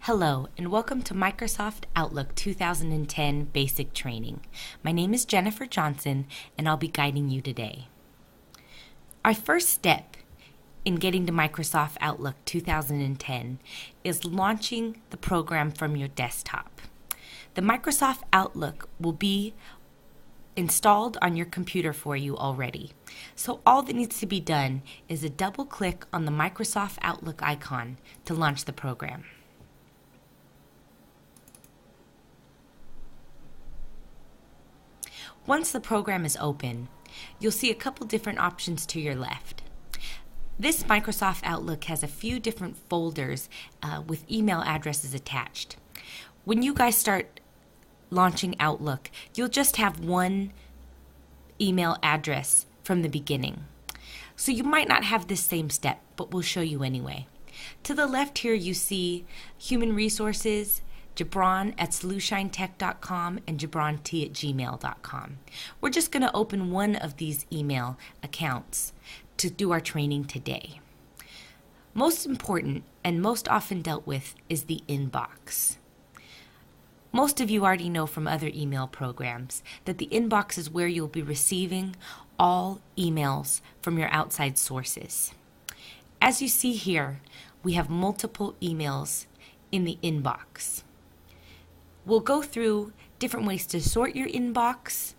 Hello, and welcome to Microsoft Outlook 2010 Basic Training. My name is Jennifer Johnson, and I'll be guiding you today. Our first step in getting to Microsoft Outlook 2010 is launching the program from your desktop. The Microsoft Outlook will be installed on your computer for you already. So all that needs to be done is a double click on the Microsoft Outlook icon to launch the program. Once the program is open, you'll see a couple different options to your left. This Microsoft Outlook has a few different folders with email addresses attached. When you guys start launching Outlook, you'll just have one email address from the beginning. So you might not have this same step, but we'll show you anyway. To the left here you see Human Resources, Gibran@solutiontech.com and Gibran@gmail.com. We're just going to open one of these email accounts to do our training today. Most important and most often dealt with is the inbox. Most of you already know from other email programs that the inbox is where you'll be receiving all emails from your outside sources. As you see here, we have multiple emails in the inbox. We'll go through different ways to sort your inbox,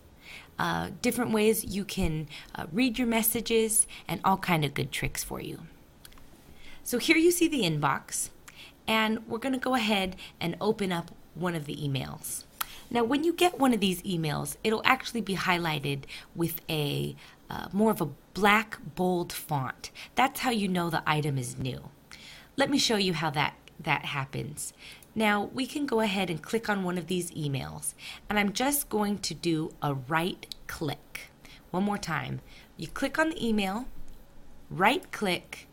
different ways you can read your messages, and all kind of good tricks for you. So here you see the inbox, and we're going to go ahead and open up one of the emails. Now when you get one of these emails, it'll actually be highlighted with a more of a black bold font. That's how you know the item is new. Let me show you how that happens. Now we can go ahead and click on one of these emails, and I'm just going to do a right click. One more time. You click on the email, right click,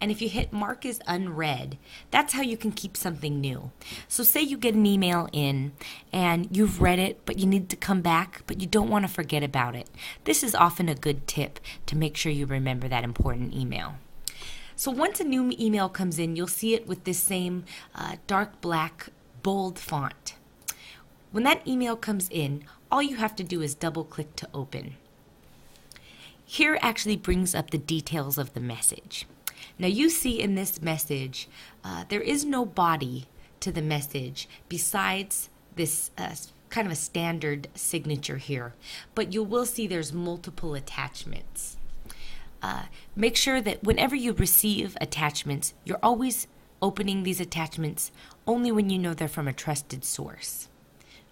and if you hit mark as unread, that's how you can keep something new. So say you get an email in and you've read it, but you need to come back, but you don't want to forget about it. This is often a good tip to make sure you remember that important email. So once a new email comes in, you'll see it with this same dark black bold font. When that email comes in, all you have to do is double click to open. Here actually brings up the details of the message. Now you see in this message, there is no body to the message besides this kind of a standard signature here, but you will see there's multiple attachments. Make sure that whenever you receive attachments, you're always opening these attachments only when you know they're from a trusted source.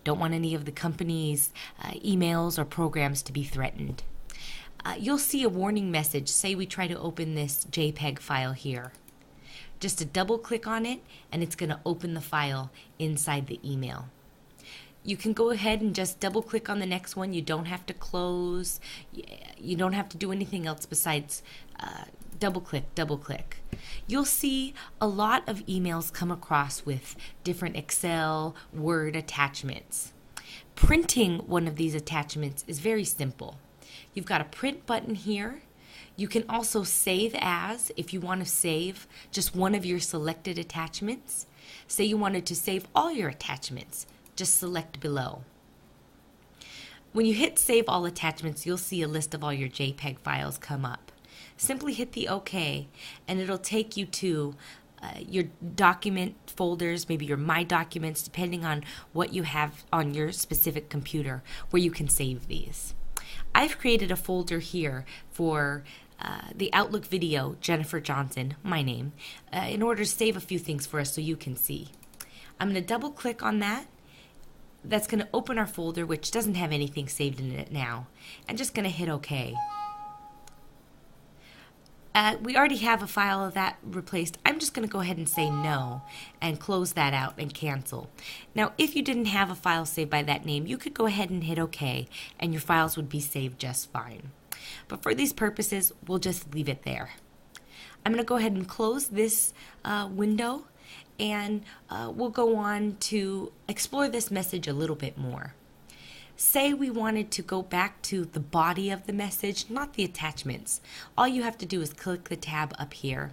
Don't want any of the company's emails or programs to be threatened. You'll see a warning message. Say we try to open this JPEG file here. Just a double click on it and it's going to open the file inside the email. You can go ahead and just double click on the next one. You don't have to close. You don't have to do anything else besides double click. You'll see a lot of emails come across with different Excel, Word attachments. Printing one of these attachments is very simple. You've got a print button here. You can also save as if you want to save just one of your selected attachments. Say you wanted to save all your attachments. Just select below. When you hit Save All Attachments, you'll see a list of all your JPEG files come up. Simply hit the OK, and it'll take you to your document folders, maybe your My Documents, depending on what you have on your specific computer, where you can save these. I've created a folder here for the Outlook video, Jennifer Johnson, my name, in order to save a few things for us so you can see. I'm going to double click on that. That's going to open our folder, which doesn't have anything saved in it now. I'm just going to hit OK. We already have a file of that replaced. I'm just going to go ahead and say no and close that out and cancel. Now, if you didn't have a file saved by that name, you could go ahead and hit OK, and your files would be saved just fine. But for these purposes, we'll just leave it there. I'm going to go ahead and close this window, and we'll go on to explore this message a little bit more. Say we wanted to go back to the body of the message, not the attachments. All you have to do is click the tab up here.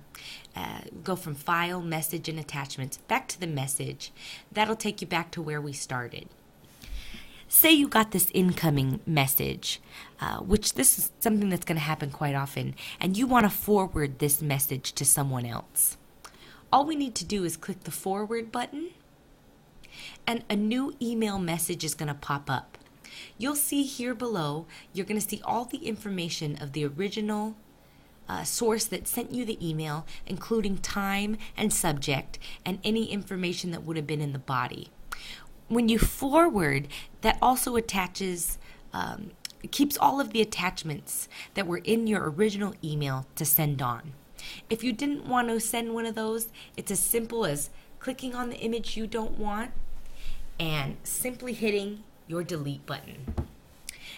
Go from File, Message, and Attachments back to the message. That'll take you back to where we started. Say you got this incoming message, which this is something that's going to happen quite often, and you want to forward this message to someone else. All we need to do is click the forward button, and a new email message is going to pop up. You'll see here below, you're going to see all the information of the original source that sent you the email, including time and subject and any information that would have been in the body. When you forward, that also attaches, keeps all of the attachments that were in your original email to send on. If you didn't want to send one of those, it's as simple as clicking on the image you don't want and simply hitting your delete button.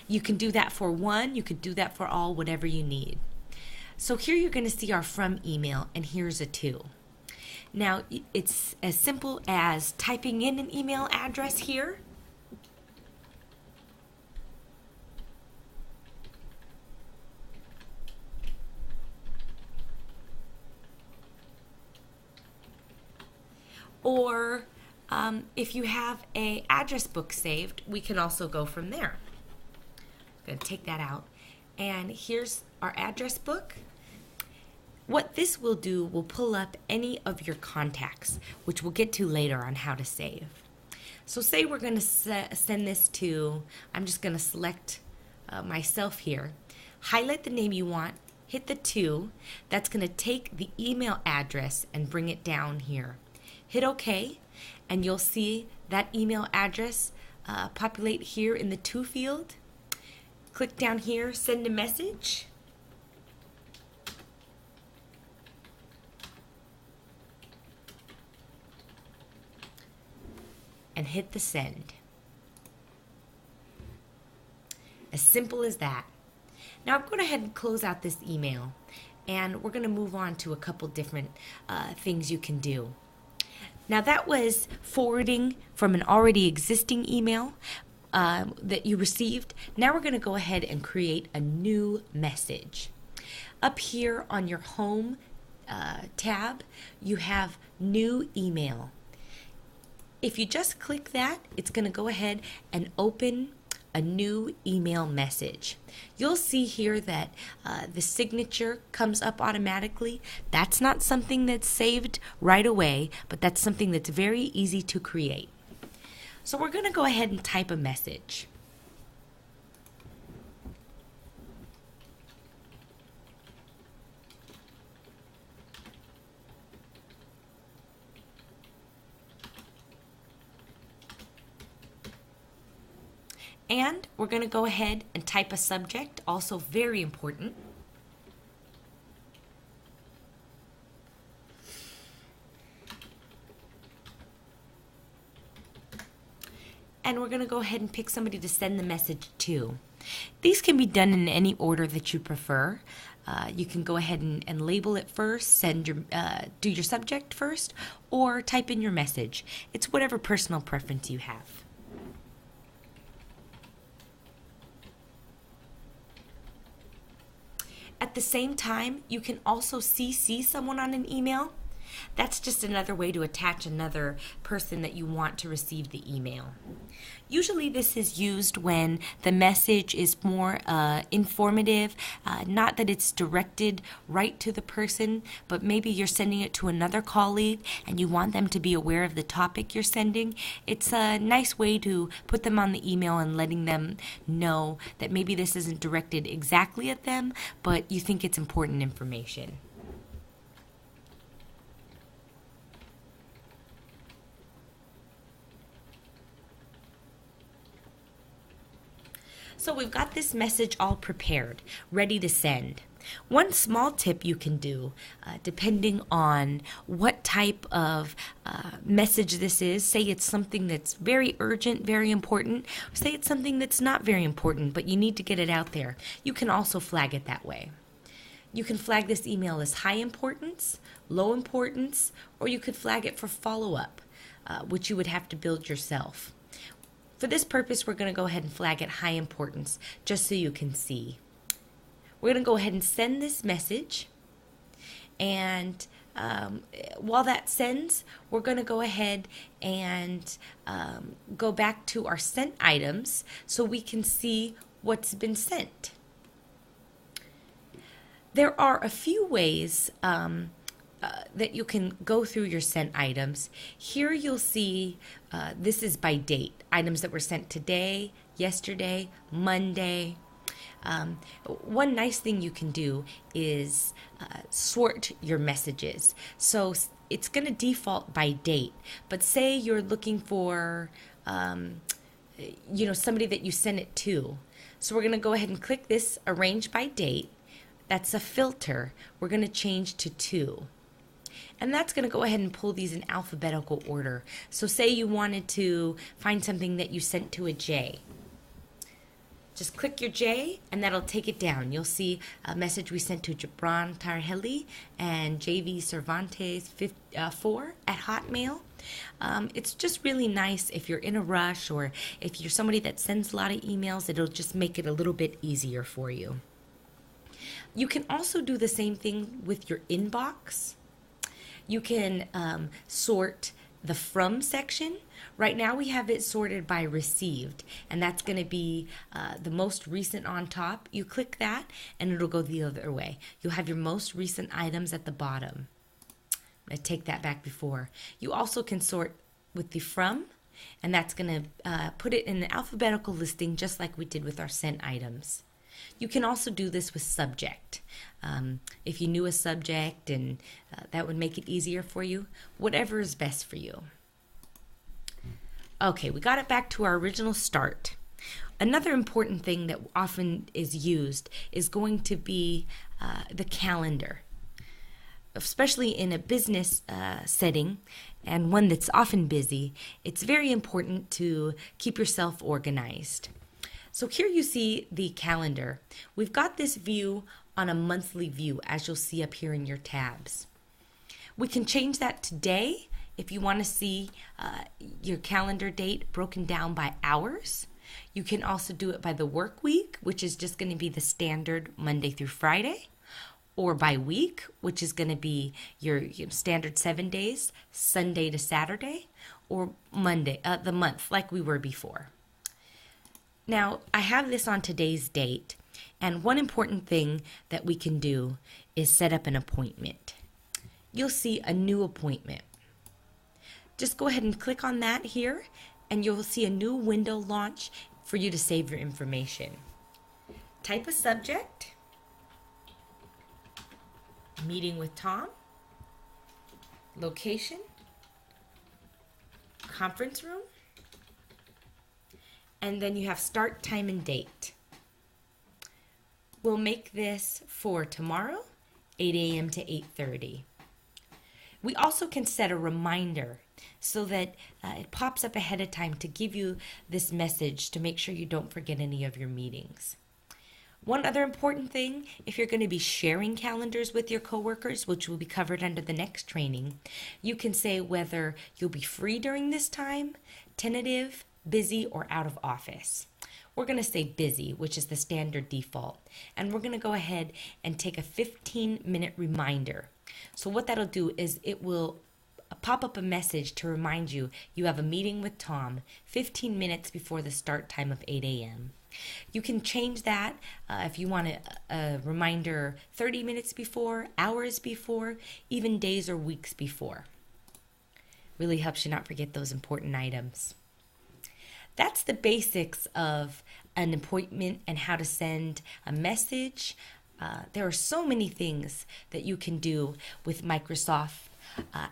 You can do that for one, you could do that for all, whatever you need. So here you're going to see our from email, and here's a to. Now it's as simple as typing in an email address here. Or if you have an address book saved, we can also go from there. I'm going to take that out. And here's our address book. What this will do will pull up any of your contacts, which we'll get to later on how to save. So say we're going to send this to, I'm just going to select myself here, highlight the name you want, hit the to. That's going to take the email address and bring it down here. Hit OK, and you'll see that email address populate here in the to field. Click down here, send a message. And hit the send. As simple as that. Now I'm going to go ahead and close out this email, and we're going to move on to a couple different things you can do. Now that was forwarding from an already existing email that you received. Now we're going to go ahead and create a new message. Up here on your home tab, you have new email. If you just click that, it's going to go ahead and open a new email message. You'll see here that the signature comes up automatically. That's not something that's saved right away, but that's something that's very easy to create. So we're going to go ahead and type a message. And we're going to go ahead and type a subject, also very important. And we're going to go ahead and pick somebody to send the message to. These can be done in any order that you prefer. You can go ahead and label it first, do your subject first, or type in your message. It's whatever personal preference you have. At the same time, you can also CC someone on an email. That's just another way to attach another person that you want to receive the email. Usually this is used when the message is more informative, not that it's directed right to the person, but maybe you're sending it to another colleague and you want them to be aware of the topic you're sending. It's a nice way to put them on the email and letting them know that maybe this isn't directed exactly at them, but you think it's important information. So we've got this message all prepared, ready to send. One small tip you can do, depending on what type of message this is, say it's something that's very urgent, very important, or say it's something that's not very important, but you need to get it out there, you can also flag it that way. You can flag this email as high importance, low importance, or you could flag it for follow-up, which you would have to build yourself. For this purpose, we're going to go ahead and flag it high importance just so you can see. We're going to go ahead and send this message, and while that sends, we're going to go ahead and go back to our sent items so we can see what's been sent. There are a few ways that you can go through your sent items. Here you'll see this is by date, items that were sent today, yesterday, Monday. One nice thing you can do is sort your messages. So it's going to default by date, but say you're looking for somebody that you sent it to. So we're going to go ahead and click this arrange by date. That's a filter. We're going to change to 2. And that's going to go ahead and pull these in alphabetical order. So say you wanted to find something that you sent to a J. Just click your J and that'll take it down. You'll see a message we sent to Gibran Tarheli and JV Cervantes 4 at Hotmail. It's just really nice if you're in a rush or if you're somebody that sends a lot of emails, it'll just make it a little bit easier for you. You can also do the same thing with your inbox. You can sort the from section. Right now we have it sorted by received, and that's going to be the most recent on top. You click that and it'll go the other way. You'll have your most recent items at the bottom. I take that back before. You also can sort with the from, and that's going to put it in an alphabetical listing just like we did with our sent items. You can also do this with subject. If you knew a subject and that would make it easier for you, whatever is best for you. Okay, we got it back to our original start. Another important thing that often is used is going to be the calendar. Especially in a business setting and one that's often busy, it's very important to keep yourself organized. So here you see the calendar. We've got this view on a monthly view, as you'll see up here in your tabs. We can change that today if you want to see your calendar date broken down by hours. You can also do it by the work week, which is just going to be the standard Monday through Friday, or by week, which is going to be your standard 7 days, Sunday to Saturday, or Monday, the month, like we were before. Now, I have this on today's date, and one important thing that we can do is set up an appointment. You'll see a new appointment. Just go ahead and click on that here, and you'll see a new window launch for you to save your information. Type a subject, meeting with Tom, location, conference room, and then you have start time and date. We'll make this for tomorrow, 8 a.m. to 8:30. We also can set a reminder so that it pops up ahead of time to give you this message to make sure you don't forget any of your meetings. One other important thing, if you're going to be sharing calendars with your coworkers, which will be covered under the next training, you can say whether you'll be free during this time, tentative, busy, or out of office. We're going to say busy, which is the standard default, and we're going to go ahead and take a 15-minute reminder. So what that'll do is it will pop up a message to remind you you have a meeting with Tom 15 minutes before the start time of 8 a.m. You can change that if you want a reminder 30 minutes before, hours before, even days or weeks before. Really helps you not forget those important items. That's the basics of an appointment and how to send a message. There are so many things that you can do with Microsoft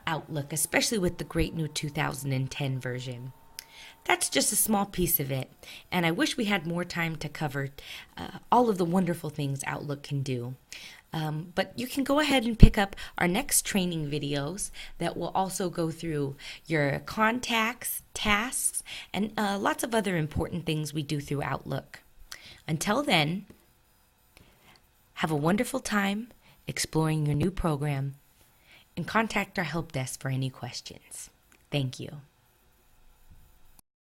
Outlook, especially with the great new 2010 version. That's just a small piece of it, and I wish we had more time to cover all of the wonderful things Outlook can do. But you can go ahead and pick up our next training videos that will also go through your contacts, tasks, and lots of other important things we do through Outlook. Until then, have a wonderful time exploring your new program and contact our help desk for any questions. Thank you.